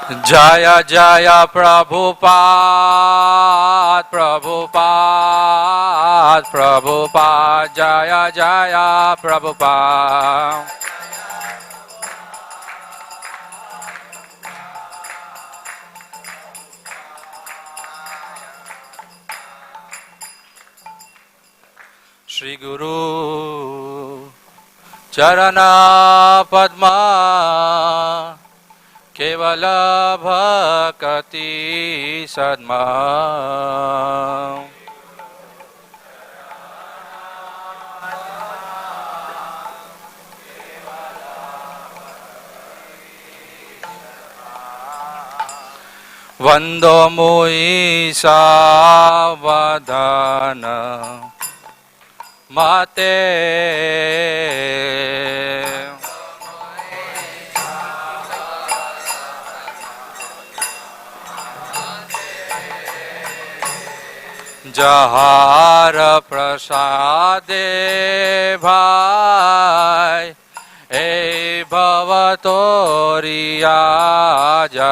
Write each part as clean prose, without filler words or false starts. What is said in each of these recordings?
Jaya Jaya Prabhupada, Prabhupada, Prabhupada, Jaya Jaya Prabhupada. Shri Guru Charana Padma Kevala Bhakati Sadma Vando Mui Savadana Mate Jahar Prasade Bhai E Bhavatoriya Jai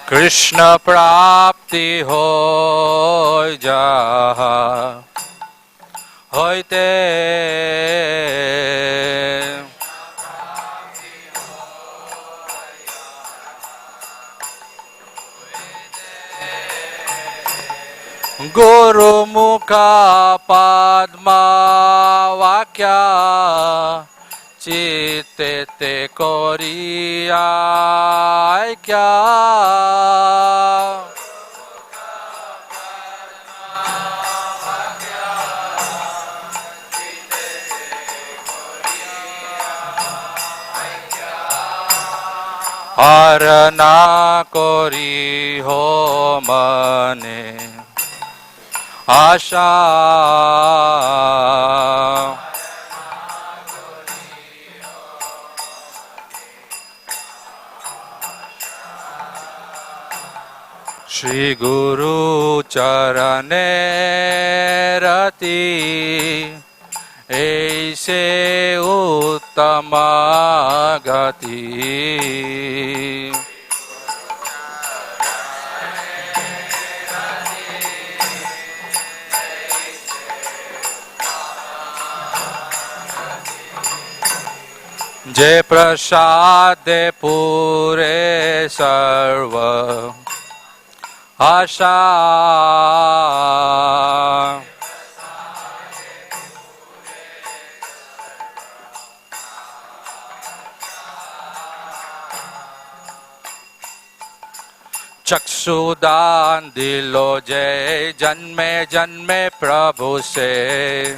Krishna Prapti Hoy Jaha Hoite Guru Mukha Padma Vakya Chitte te koriya kya Arana kori ho mane Asha Shri Guru Charane Rati Aise Uttama Gati Jai Prasade Pure Sarva Asha Chaksudan dilo jai janme janme Prabhu se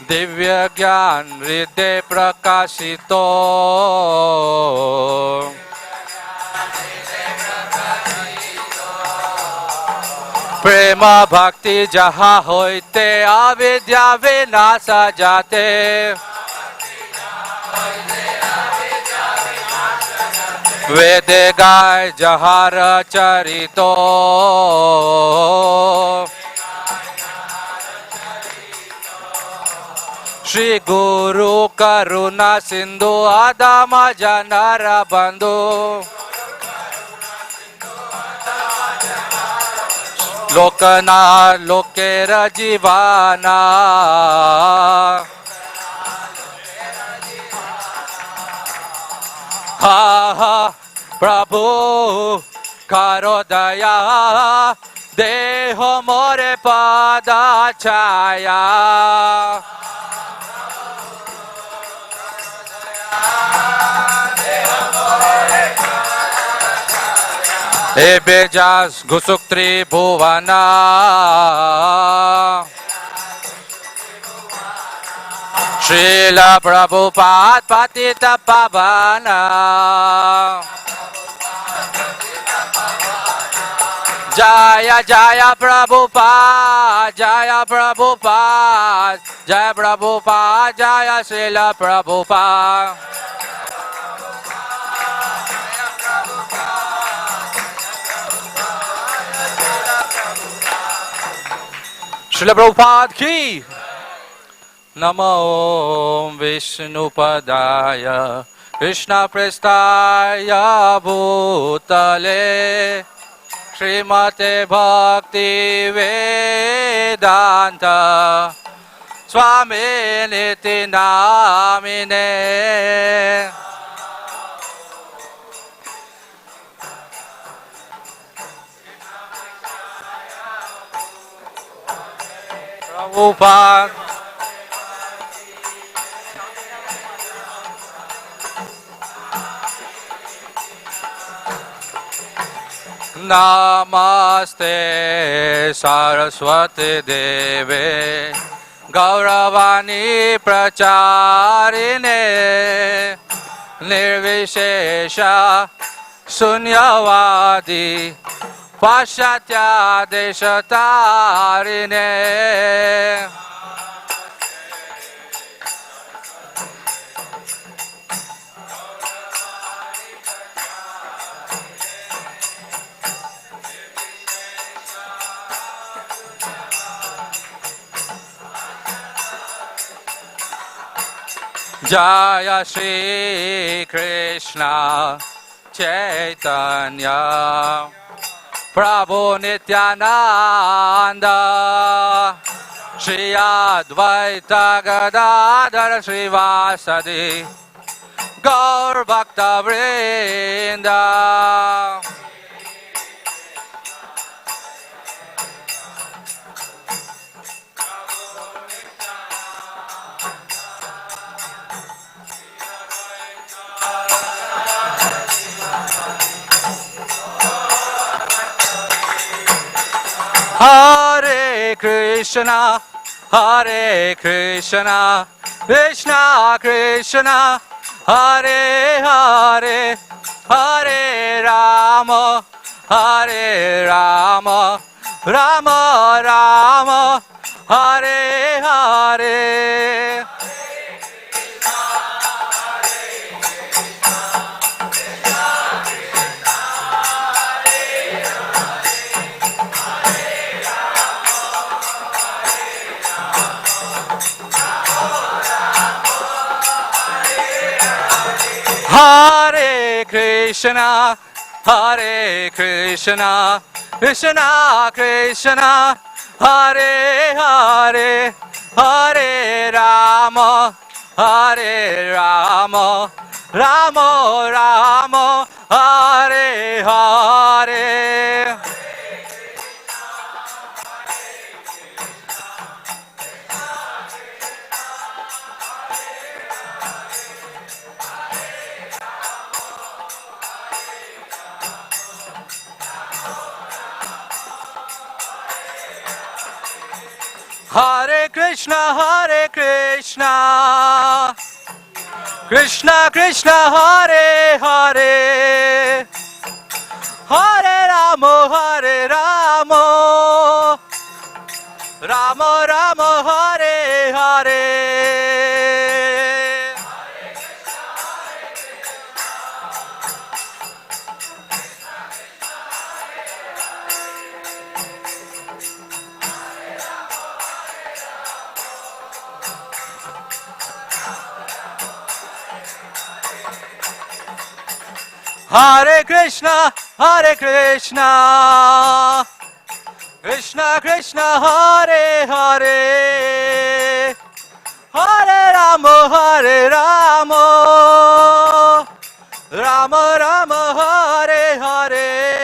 Divya Gyan Hriday Prakashito Prema Bhakti Jaha Hoite Avidya Vinasa Jate Vede Gai Jahara Charito Shri Guru Karuna Sindhu Adama Janara Bandhu Lokana Lokera Jivana Ha ha Prabhu Karodaya Deho More Pada Chaya Ebejas Gusuktri Bhuvana Srila Prabhupada Patita Pavana Jaya Jaya Prabhupada Jaya Prabhupada Jaya Prabhupada Jaya Srila Prabhupada Srila Prabhupada ki. Namo Vishnupadaya Krishna Prestaya Bhutale Srimate Bhakti Vedanta Swami Niti Namine Prabhupada Namaste Saraswati Deve Gauravani Pracharine Nirvishesha Sunyavadi Pashatya Deshatarine Jaya Shri Krishna Chaitanya Prabhu Nityananda Shri Advaita Gadadhar Srivasadi Gaur Bhakta Vrinda Hare Krishna, Hare Krishna, Krishna Krishna, Hare Hare, Hare Rama, Hare Rama, Rama Rama, Hare Hare. Hare Krishna, Hare Krishna, Krishna Krishna, Hare Hare, Hare Rama, Hare Rama, Rama Rama, Hare Hare. Hare Krishna, Hare Krishna, Krishna Krishna, Hare Hare, Hare Rama, Hare Rama, Rama Rama, Hare Hare. Hare Krishna, Hare Krishna, Krishna Krishna, Hare Hare, Hare Rama, Hare Rama, Rama Rama, Hare Hare.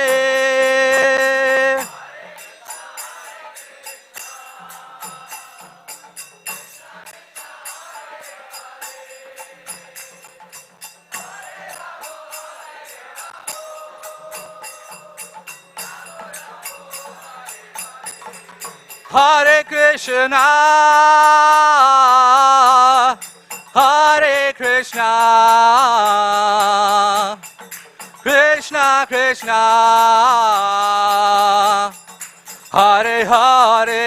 Hare Krishna, Hare Krishna, Krishna Krishna, Hare Hare,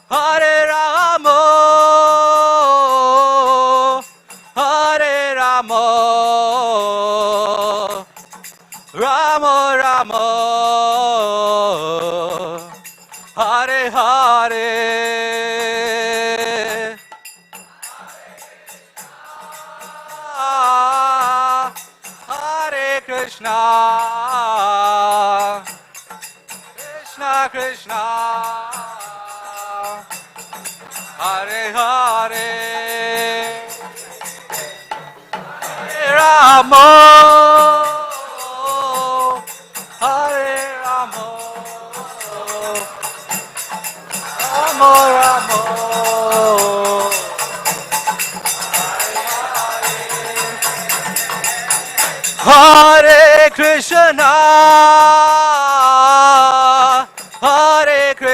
Hare Rama, Hare Rama, Rama Rama, Krishna, Krishna Krishna, Hare Hare, Hare Rama, Hare Rama, Rama Rama. Hare Krishna, Hare Krishna,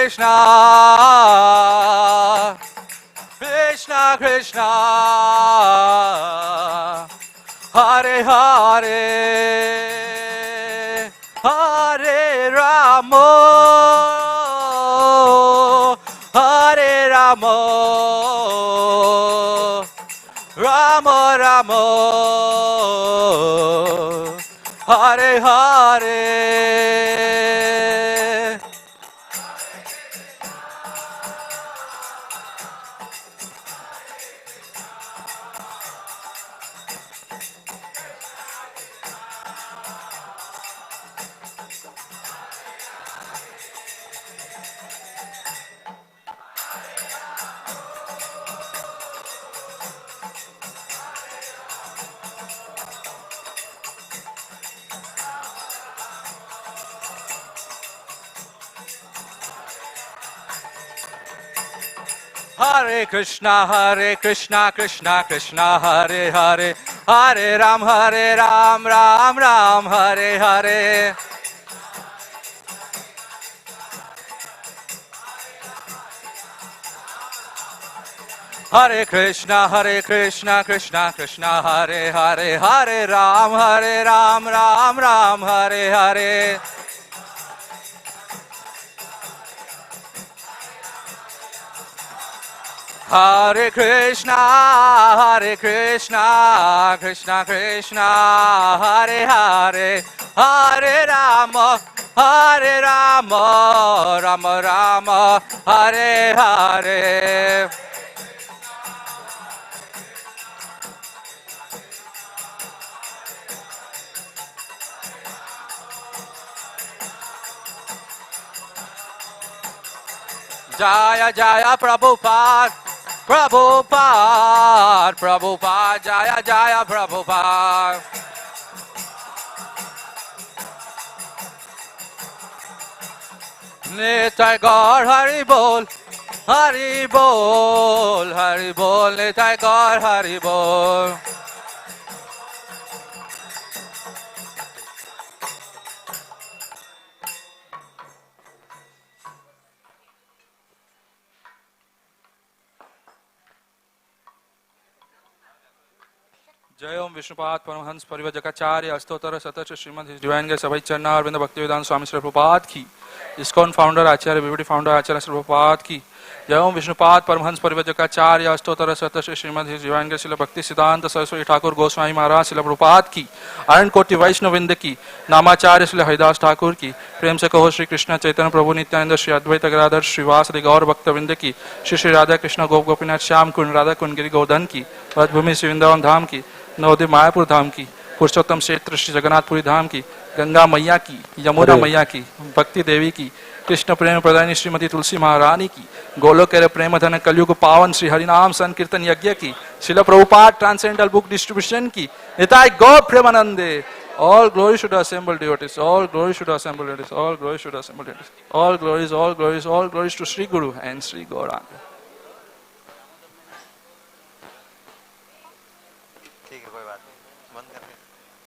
Krishna Krishna, Hare Hare, Hare Rama, Hare Rama, Rama Rama, Hare Hare. Hare Krishna, Krishna Krishna, Hare Hare, Hare Ram, Ram Ram, Hare Hare. Hare Krishna, Krishna Krishna, Hare Hare, Hare Ram, Ram Ram, Hare Hare. Hare Krishna, Krishna Krishna, Hare Hare, Hare Rama, Rama Rama, Hare Hare. Jaya Jaya Prabhupada, Prabhupada, Prabhupada, Jaya Jaya Prabhupada. Nitai Gaur Hari Bol, Hari Bol, Hari Bol, Nitai Gaur Hari Bol. जय ओम विष्णुपाद परमहंस परिव्रजकाचार्य अष्टोत्तर शतच श्रीमद his divine grace सभा चरणा अरविंद भक्तिवेदांत स्वामी श्री प्रभुपाद की, इस्कॉन फाउंडर आचार्य बीबीटी फाउंडर आचार्य श्री प्रभुपाद की। जय ओम विष्णुपाद परमहंस परिव्रजकाचार्य अष्टोत्तर शतच श्रीमद his divine grace Srila Bhakti Siddhanta Saraswati Thakur Goswami महाराज श्री प्रभुपाद की, अनंत कोटि वैष्णववृंद की, नामाचार्य श्री हरिदास ठाकुर की, प्रेम से कहो श्री कृष्ण चैतन्य प्रभु नित्यानंद श्री अद्वैत गदाधर श्रीवासदि गौर भक्तवृंद की, श्री श्री राधा कृष्ण गोपीनाथ श्याम कुंड राधा कुंड गिरि गोवर्धन की, भूमि श्री वृंदावन धाम की, नवोदय मायापुर धाम की, पुरुषोत्तम क्षेत्र श्री जगन्नाथपुरी धाम की, गंगा मैया की, यमुना मैया की, भक्ति देवी की, कृष्ण प्रेम प्रदायिनी श्रीमती तुलसी महारानी की, गोलोक प्रेम धन कलयुग पावन श्री हरिनाम संकीर्तन यज्ञ की, शिल प्रभुपाद ट्रांसेंडेंटल बुक डिस्ट्रीब्यूशन की, निताय गौ प्रेमानंदे। All glory should assemble devotees, all glory should assemble devotees, all glory should assemble devotees, all glories to Sri Guru and Sri Gauranga.